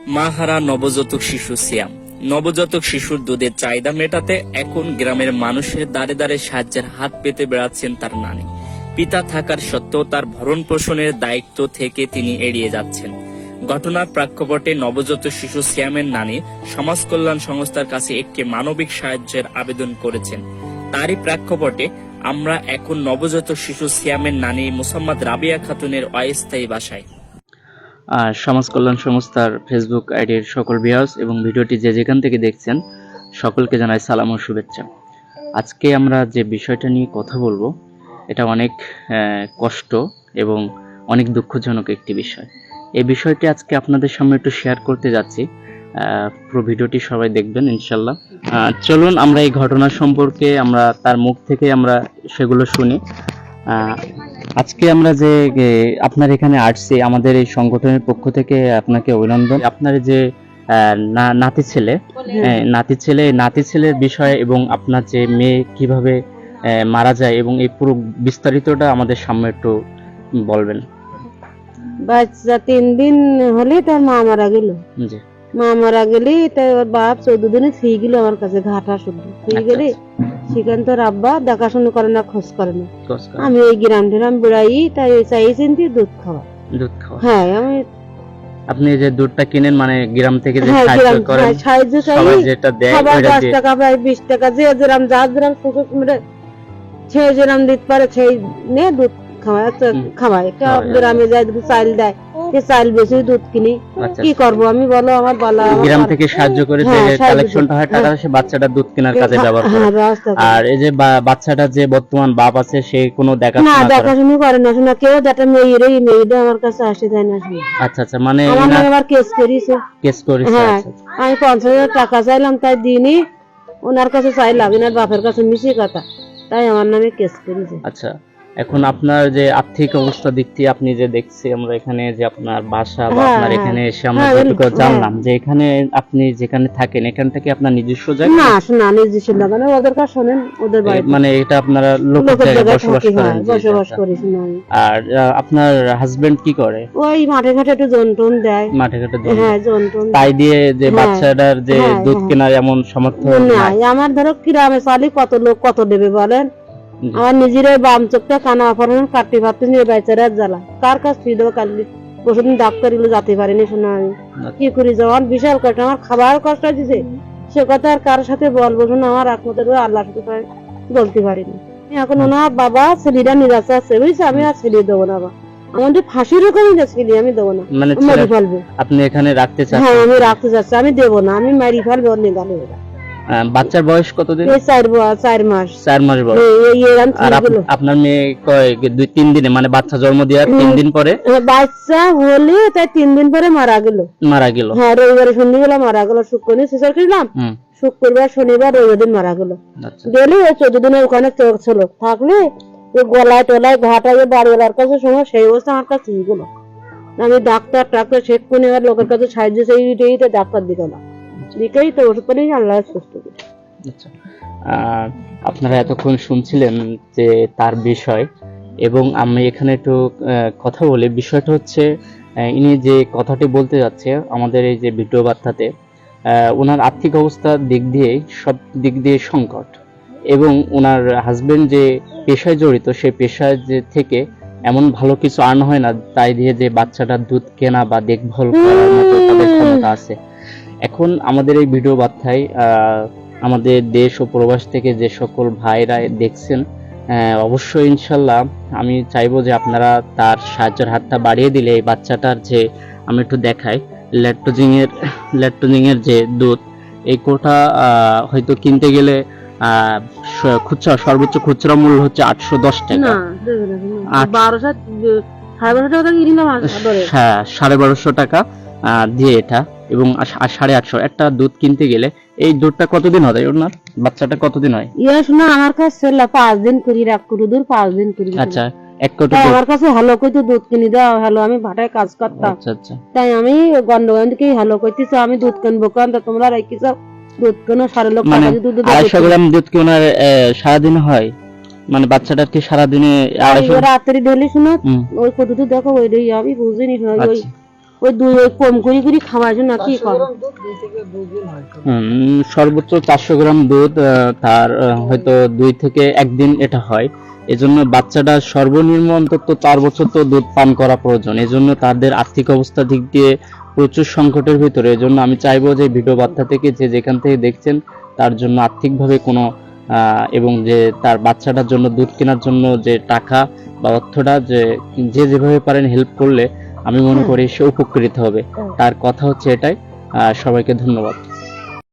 মাহারা নবজাতক শিশু সিয়াম। নবজাতক শিশুর দুধের চাহিদা মেটাতে এখন গ্রামের মানুষের দ্বারে দ্বারে সাহায্যের হাত পেতে বেড়াচ্ছেন তার নানি। পিতা থাকার সত্ত্বেও তার ভরণ পোষণের দায়িত্ব থেকে তিনি এড়িয়ে যাচ্ছেন। ঘটনার প্রেক্ষাপটে নবজাতক শিশু সিয়ামের নানি সমাজ কল্যাণ সংস্থার কাছে একটি মানবিক সাহায্যের আবেদন করেছেন। তারই প্রেক্ষাপটে আমরা এখন নবজাতক শিশু সিয়ামের নানি মোসাম্মদ রাবিয়া খাতুনের অস্থায়ী বাসায়। সমাজ কল্যাণ সংস্থার ফেসবুক আইডির সকল ভিউয়ার্স এবং ভিডিওটি যে যেখান থেকে দেখছেন সকলকে জানাই সালাম ও শুভেচ্ছা। আজকে আমরা যে বিষয়টা নিয়ে কথা বলবো এটা অনেক কষ্ট এবং অনেক দুঃখজনক একটি বিষয়। এই বিষয়টি আজকে আপনাদের সামনে একটু শেয়ার করতে যাচ্ছি। পুরো ভিডিওটি সবাই দেখবেন ইনশাল্লাহ। চলুন আমরা এই ঘটনা সম্পর্কে আমরা তার মুখ থেকে আমরা সেগুলো শুনি। আজকে আমরা যে আপনার এখানে আসছি আমাদের এই সংগঠনের পক্ষ থেকে আপনাকে অভিনন্দন। আপনার যে নাতি ছেলের বিষয় এবং আপনার যে মেয়ে কিভাবে মারা যায় এবং এই পুরো বিস্তারিতটা আমাদের সামনে একটু বলবেন। বাচ্চা 3 দিন হলে তার মা মারা গেল। জি। মা মারা গেলে তাই ওর বাপ 14 দিনে ফিরে গেল আমার কাছে ঘাটা শুধু ফিরে গেলে সেখানে তোর আব্বা দেখাশোনা করে না, খোঁজ করে না। আমি এই গ্রাম ঢেরাম বেড়াই তাই চাইছেন দুধ খাওয়া। হ্যাঁ, আমি আপনি যে দুধটা কিনেন মানে গ্রাম থেকে যে হ্যাঁ, সাহায্য করেন, সাহায্য চাই, সবাই যেটা দেয় সবাই ওইটা 10 দিয়ে টাকা পায়, 20 টাকা, যে যেরাম যা যেরাম সুযোগ মিলে সেই যেরাম দিতে পারে সেই নিয়ে দুধ খাওয়ায়। গ্রামে যায় দুধ চাল দেয়, চাল বেশি দুধ কিনি। কি করবো আমি বলো, আমার বলা গ্রাম থেকে সাহায্য করে যে কালেকশনটা হয় টাকা সে বাচ্চাটা দুধ কেনার কাজে ব্যবহার করে। আর এই যে বাচ্চাটা যে বর্তমান বাপ আছে সে কোনো দেখাশোনা করে না, শোনা কেউ যেটা মেয়েটা আমার কাছে আসে যায় না। আচ্ছা মানে আমার কেস করেছে। হ্যাঁ, আমি 50,000 টাকা চাইলাম তাই দিইনি, ওনার কাছে চাইলাম, ওনার বাপের কাছে মিশি কথা, তাই আমার নামে কেস করেছে। আচ্ছা, এখন আপনার যে আর্থিক অবস্থা দিক থেকে আপনি যে দেখছি আমরা এখানে যে আপনার বাসা বা আপনার এখানে এসে আমরা যেটুকু জানলাম যে এখানে আপনি যেখানে থাকেন এখান থেকে আপনার নিজস্ব জায়গা না? শোনা নিজস্ব না, মানে ওদের কাছে শোনেন, ওদের বাড়ি মানে এটা আপনারা লোকের জায়গায় বসবাস করেন। আর আপনার হাজবেন্ড কি করে? ওই মাঠে ঘাটে একটু জন্টন দেয়। মাঠে ঘাটে হ্যাঁ, জন্টন তাই দিয়ে যে বাচ্চাটার যে দুধ কেনার এমন সামর্থ্য নাই। আমার ধরো গ্রামে চালি কত লোক কত দেবে বলেন, আমার নিজের বাম চোখটা কানা অপারেশন কাটতে পারতে নিয়ে বেচারা জ্বালা কার কাছ ফি দেবো? কালি পরশুদিন ডাক্তার এগুলো যেতে পারিনি, শোনা আমি কি করি যাওয়ার বিশাল কষ্ট, আমার খাবার কষ্ট দিছে সে কথা আর কারোর সাথে বলবো শোনা, আমার একমাত্র আল্লাহর সাথে বলতে পারিনি। এখন ওনার বাবা ছেলেরা নিরাশা আছে বুঝছে, আমি আর ছেলে দেবো না, আমাদের ফাঁসির রকমই ছেলে আমি দেবো না, মারি ফেলবে। আপনি এখানে রাখতে চান? হ্যাঁ, আমি রাখতে চাচ্ছি, আমি দেবো না, আমি মারি ফেলবে ওর নিগালে। বাচ্চার বয়স কতদিন? 4 মাস। 4 মাস বয়স। আর আপনার মেয়ে 2-3 দিনে মানে বাচ্চা জন্ম দেওয়ার 3 দিন পরে বাচ্চা হলে তাই 3 দিন পরে মারা গেল। হ্যাঁ, রবিবারে সন্ধ্যাবেলা মারা গেল। শুক্রবার সিজার করলাম, শুক্রবার শনিবার রবিবার দিন মারা গেল। গেলে 14 দিনে ওখানে ছিল থাকলে গলায় টলায় ঘাটায় বাড়িওয়ালার কাছে সময় সেই অবস্থা আমার কাছে গেলো। আমি ডাক্তার শেখ কোন লোকের কাছে সাহায্য চাই, ডাক্তার দিকে না দিকেই তো ওষুধ পেলেই আল্লাহ সুস্থ করে। আচ্ছা, আপনারা এতক্ষণ শুনছিলেন যে তার বিষয়, এবং আমি এখানে একটু কথা বলি। বিষয়টা হচ্ছে ইনি যে কথাটি বলতে যাচ্ছে আমাদের এই যে ভিডিও বার্তাতে, ওনার আর্থিক অবস্থার দিক দিয়ে সব দিক দিয়ে সংকট, এবং ওনার হাজবেন্ড যে পেশায় জড়িত সেই পেশায় যে থেকে এমন ভালো কিছু আর্ন হয় না, তাই দিয়ে যে বাচ্চাটার দুধ কেনা বা দেখভাল করার মতো তাদের ক্ষমতা আছে। এখন আমাদের এই ভিডিও বার্তায় আমাদের দেশ ও প্রবাস থেকে যে সকল ভাইরা দেখছেন, অবশ্যই ইনশাল্লাহ আমি চাইবো যে আপনারা তার সাহায্যের হাতটা বাড়িয়ে দিলে এই বাচ্চাটার যে আমি একটু দেখাই ল্যাকটোজিং এর যে দুধ, এই কোটা হয়তো কিনতে গেলে সর্বোচ্চ খুচরা মূল্য হচ্ছে 810 টাকা। হ্যাঁ, 1250 টাকা দিয়ে এটা, এবং 850 একটা দুধ কিনতে গেলে এই দুধটা কতদিন হয় ওনার বাচ্চাটা কতদিন হয়? শোনা আমার কাছে 5 দিন করি রাখ করে দূর 5 দিন করি। আচ্ছা, এক কোটি আমার কাছে হ্যালো কইতো দুধ কিনে দাও, হ্যালো আমি ভাটায় কাজ করতাম। আচ্ছা, তাই আমি গন্ডগোল থেকে হ্যালো কইতেছি আমি দুধ কিনবো, কারণ তোমরা রাখিস দুধ কেন 1.5 লক্ষ টাকা দুধ 250 গ্রাম দুধ কি ওনার সারাদিন হয়? মানে বাচ্চাটার কি সারাদিনে 250? রাত্রি ঢেলে শোনা ওই কত দুধ দেখো ওই আমি বুঝিনি। ওই ওই দুই ওই কম করে খাওয়ার জন্য কি করে? সর্বোচ্চ 400 গ্রাম দুধ, তার হয়তো 2 থেকে 1 দিন এটা হয়। এজন্য বাচ্চাটা সর্বনিম্ন অন্তত 4 বছর তো দুধ পান করা প্রয়োজন। এজন্য তাদের আর্থিক অবস্থা দিক দিয়ে প্রচুর সংকটের ভিতরে। এজন্য আমি চাইবো যে ভিডিও বার্তা থেকে যে যেখান থেকে দেখছেন তার জন্য আর্থিকভাবে কোনো এবং যে তার বাচ্চাটার জন্য দুধ কেনার জন্য যে টাকা বা অর্থটা যে যেভাবে পারেন হেল্প করলে আমি মনে করি সে উপকৃত হবে। তার কথা হচ্ছে এটাই। সবাইকে ধন্যবাদ।